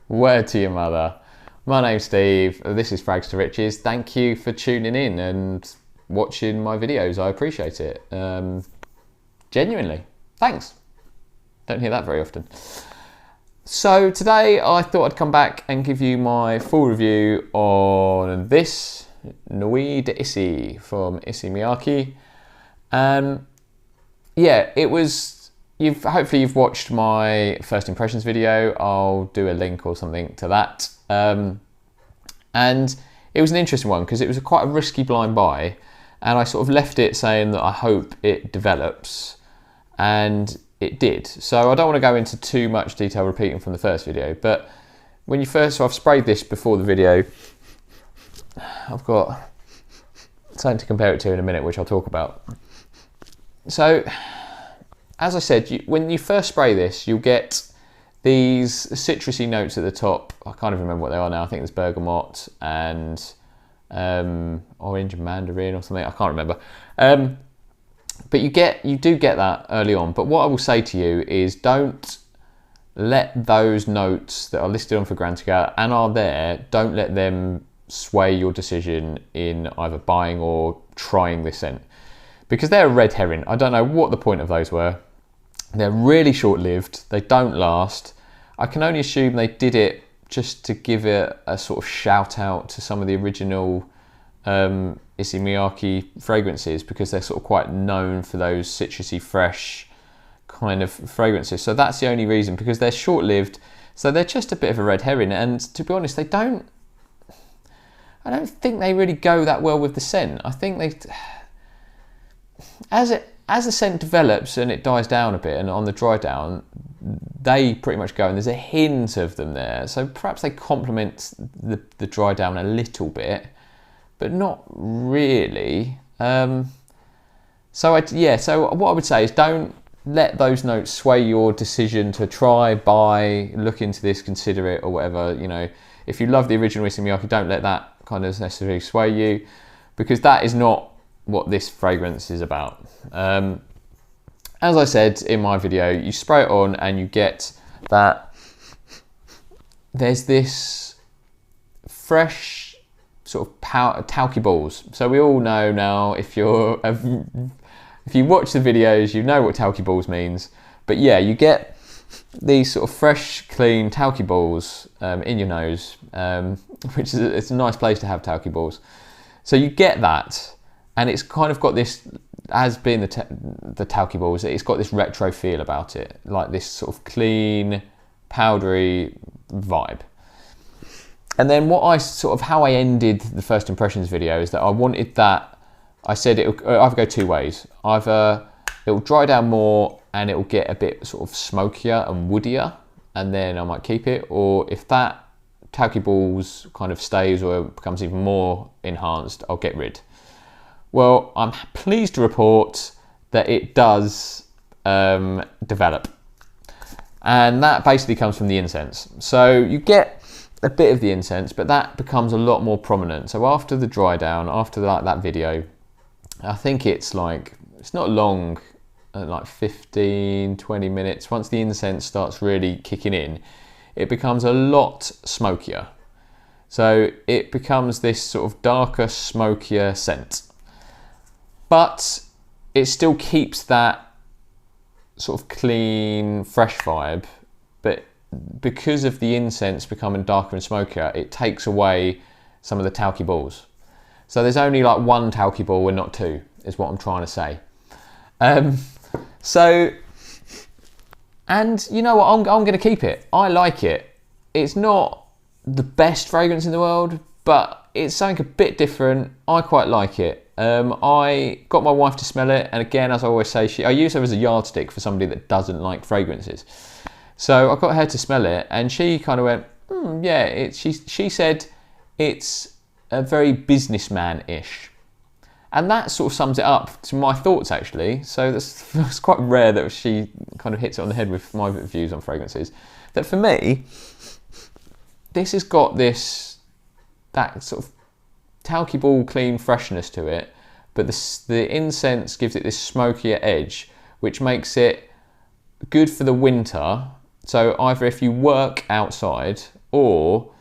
Word to your mother. My name's Steve, this is Frags to Riches. Thank you for tuning in and watching my videos, I appreciate it. Genuinely, thanks. Don't hear that very often. So today I thought I'd come back and give you my full review on this Nuit Issey from Issey Miyake. Yeah, it was, hopefully you've watched my first impressions video. I'll do a link or something to that. And it was an interesting one because it was quite a risky blind buy, and I sort of left it saying that I hope it develops, and it did. So I don't want to go into too much detail repeating from the first video, but when you first, so I've sprayed this before the video. I've got something to compare it to in a minute, which I'll talk about. So, as I said, when you first spray this, you'll get these citrusy notes at the top. I can't even remember what they are now. I think there's bergamot and orange and mandarin or something. I can't remember. But you do get that early on. But what I will say to you is don't let those notes that are listed on Fragrantica and are there, don't let them sway your decision in either buying or trying this scent. Because they're a red herring. I don't know what the point of those were. They're really short-lived. They don't last. I can only assume they did it just to give it a sort of shout out to some of the original Issey Miyake fragrances, because they're sort of quite known for those citrusy, fresh kind of fragrances. So that's the only reason, because they're short-lived. So they're just a bit of a red herring. And to be honest, I don't think they really go that well with the scent. I think they, as the scent develops and it dies down a bit, and on the dry down, they pretty much go, and there's a hint of them there. So perhaps they complement the dry down a little bit, but not really. So what I would say is don't let those notes sway your decision to try, buy, look into this, consider it, or whatever. You know, if you love the original Issey Miyake, don't let that kind of necessarily sway you, because that is not what this fragrance is about. As I said in my video, you spray it on and you get that there's this fresh sort of talky balls. So we all know now, if you watch the videos, you know what talky balls means. But yeah, you get these sort of fresh, clean talky balls in your nose, which is it's a nice place to have talky balls. So you get that, and it's kind of got this, as being the talky balls, it's got this retro feel about it, like this sort of clean, powdery vibe. And then how I ended the first impressions video is that I wanted that, I said it'll either go two ways. Either it'll dry down more and it'll get a bit sort of smokier and woodier, and then I might keep it, or if that talky balls kind of stays or becomes even more enhanced, I'll get rid. Well, I'm pleased to report that it does develop. And that basically comes from the incense. So you get a bit of the incense, but that becomes a lot more prominent. So after the dry down, after that video, I think it's not long, like 15, 20 minutes. Once the incense starts really kicking in, it becomes a lot smokier. So it becomes this sort of darker, smokier scent. But it still keeps that sort of clean, fresh vibe, but because of the incense becoming darker and smokier, it takes away some of the talky balls. So there's only like one talky ball and not two, is what I'm trying to say. And you know what, I'm going to keep it. I like it. It's not the best fragrance in the world, but it's something a bit different. I quite like it. I got my wife to smell it, and again, as I always say, I use her as a yardstick for somebody that doesn't like fragrances. So I got her to smell it, and she kind of went, yeah, she said it's a very businessman-ish. And that sort of sums it up to my thoughts, actually. So that's quite rare that she kind of hits it on the head with my views on fragrances. That for me, this has got that sort of talky ball clean freshness to it, but the incense gives it this smokier edge, which makes it good for the winter. So either if you work outside or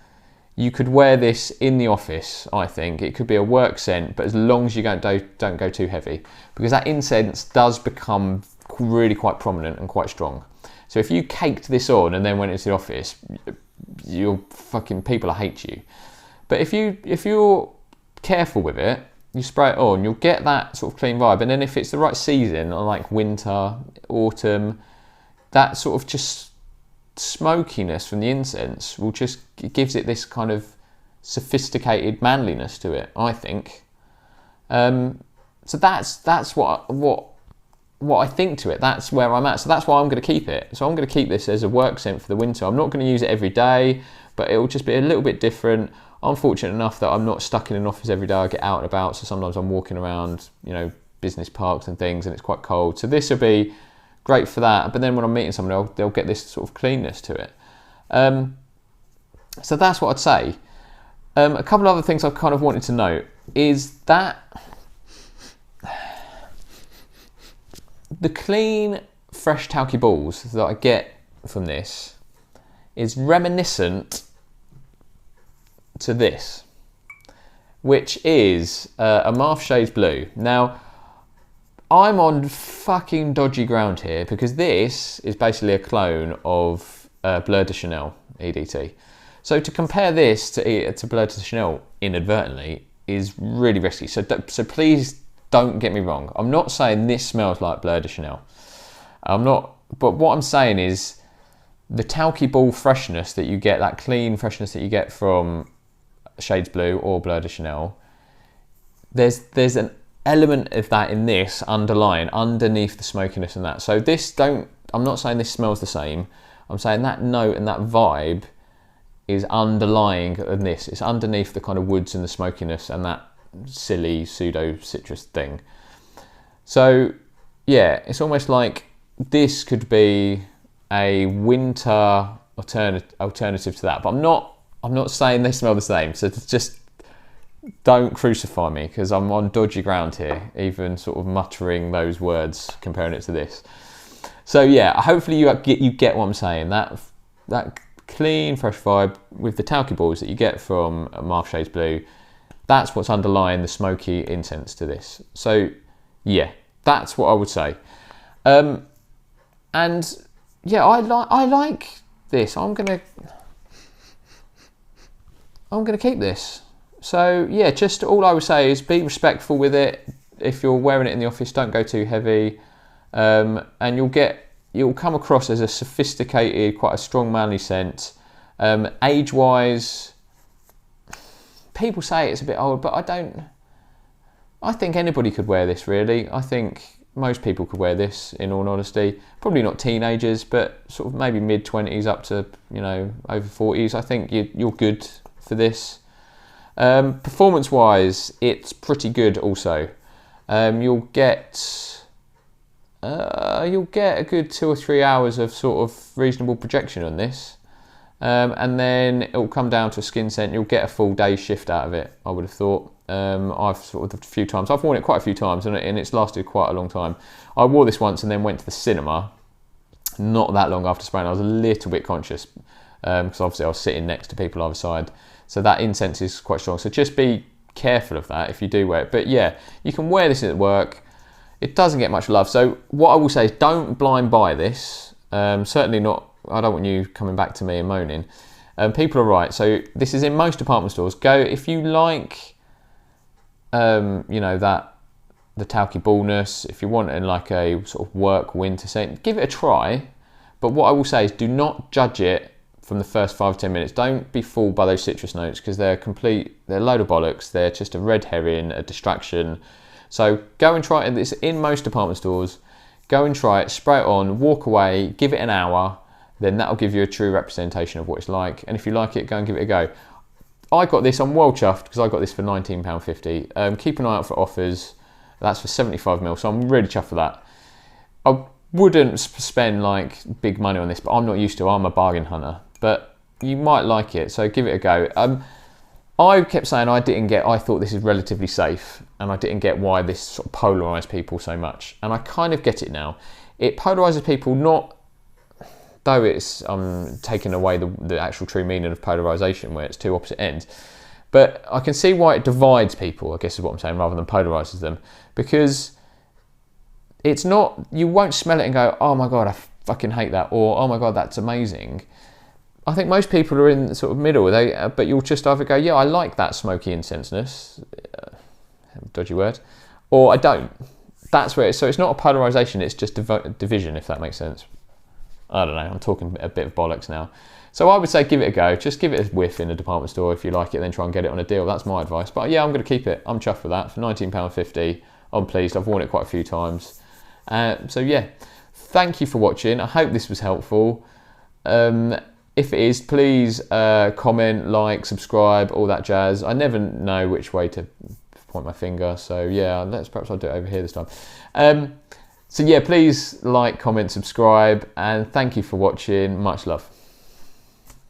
you could wear this in the office. I think it could be a work scent, but as long as you don't go too heavy, because that incense does become really quite prominent and quite strong. So if you caked this on and then went into the office, you'll fucking, people will hate you. But if you're careful with it, you spray it on, you'll get that sort of clean vibe. And then if it's the right season, like winter, autumn, that sort of just smokiness from the incense will just, it gives it this kind of sophisticated manliness to it, I think. So that's what I think to it. That's where I'm at. So that's why I'm going to keep it. So I'm going to keep this as a work scent for the winter. I'm not going to use it every day, but it will just be a little bit different. I'm fortunate enough that I'm not stuck in an office every day. I get out and about, so sometimes I'm walking around, business parks and things, and it's quite cold. So this will be great for that. But then when I'm meeting someone, they'll get this sort of cleanness to it. So that's what I'd say. A couple of other things I kind of wanted to note is that the clean, fresh talky balls that I get from this is reminiscent to this, which is a Marthe Shades Blue. Now, I'm on fucking dodgy ground here because this is basically a clone of Bleu de Chanel EDT. So to compare this to Bleu de Chanel inadvertently is really risky. So please don't get me wrong. I'm not saying this smells like Bleu de Chanel. But what I'm saying is the talky ball freshness that you get, that clean freshness that you get from Shades Blue or Bleu de Chanel, there's an element of that in this underlying, underneath the smokiness and that. So I'm not saying this smells the same. I'm saying that note and that vibe is underlying in this. It's underneath the kind of woods and the smokiness and that silly pseudo citrus thing. So yeah, it's almost like this could be a winter alternative to that. But I'm not saying they smell the same. So just don't crucify me because I'm on dodgy ground here, even sort of muttering those words, comparing it to this. So yeah, hopefully you get what I'm saying. That clean, fresh vibe with the talky balls that you get from Marthe Shades Blue, that's what's underlying the smoky incense to this. So yeah, that's what I would say. And yeah, I like this. I'm gonna keep this. So yeah, just all I would say is be respectful with it. If you're wearing it in the office, don't go too heavy, and you'll come across as a sophisticated, quite a strong manly scent. Age-wise, people say it's a bit old, but I think anybody could wear this really. I think most people could wear this, in all honesty. Probably not teenagers, but sort of maybe mid-20s up to, over 40s. I think you're good for this. Performance-wise, it's pretty good also. You'll get a good 2 or 3 hours of sort of reasonable projection on this. And then it'll come down to a skin scent. You'll get a full day shift out of it, I would have thought. I've worn it quite a few times and it's lasted quite a long time. I wore this once and then went to the cinema not that long after spraying. I was a little bit conscious because obviously I was sitting next to people either side. So that incense is quite strong. So just be careful of that if you do wear it. But yeah, you can wear this at work. It doesn't get much love. So what I will say is don't blind buy this. Certainly not. I don't want you coming back to me and moaning. People are right. So this is in most department stores. Go if you like, the talky ballness. If you want in like a sort of work winter scent, give it a try. But what I will say is do not judge it from the first 5-10 minutes. Don't be fooled by those citrus notes because they're a load of bollocks. They're just a red herring, a distraction. So go and try it. It's in most department stores. Go and try it, spray it on, walk away, give it an hour. Then that'll give you a true representation of what it's like. And if you like it, go and give it a go. I got this, I'm well chuffed because I got this for £19.50. Keep an eye out for offers. That's for 75ml, so I'm really chuffed for that. I wouldn't spend like big money on this, but I'm not used to. I'm a bargain hunter. But you might like it, so give it a go. I kept saying I thought this is relatively safe, and I didn't get why this sort of polarised people so much. And I kind of get it now. It polarises people not though it's taking away the actual true meaning of polarization, where it's two opposite ends. But I can see why it divides people, I guess is what I'm saying, rather than polarizes them, because it's not, you won't smell it and go, oh my God, I fucking hate that, or oh my God, that's amazing. I think most people are in the sort of middle, but you'll just either go, yeah, I like that smoky incenseness, dodgy word, or I don't. That's where so it's not a polarization, it's just division, if that makes sense. I don't know, I'm talking a bit of bollocks now. So I would say give it a go. Just give it a whiff in a department store. If you like it, then try and get it on a deal. That's my advice. But yeah, I'm going to keep it. I'm chuffed with that. For £19.50, I'm pleased. I've worn it quite a few times. So yeah, thank you for watching. I hope this was helpful. If it is, please comment, like, subscribe, all that jazz. I never know which way to point my finger. So yeah, perhaps I'll do it over here this time. So yeah, please like, comment, subscribe, and thank you for watching. Much love.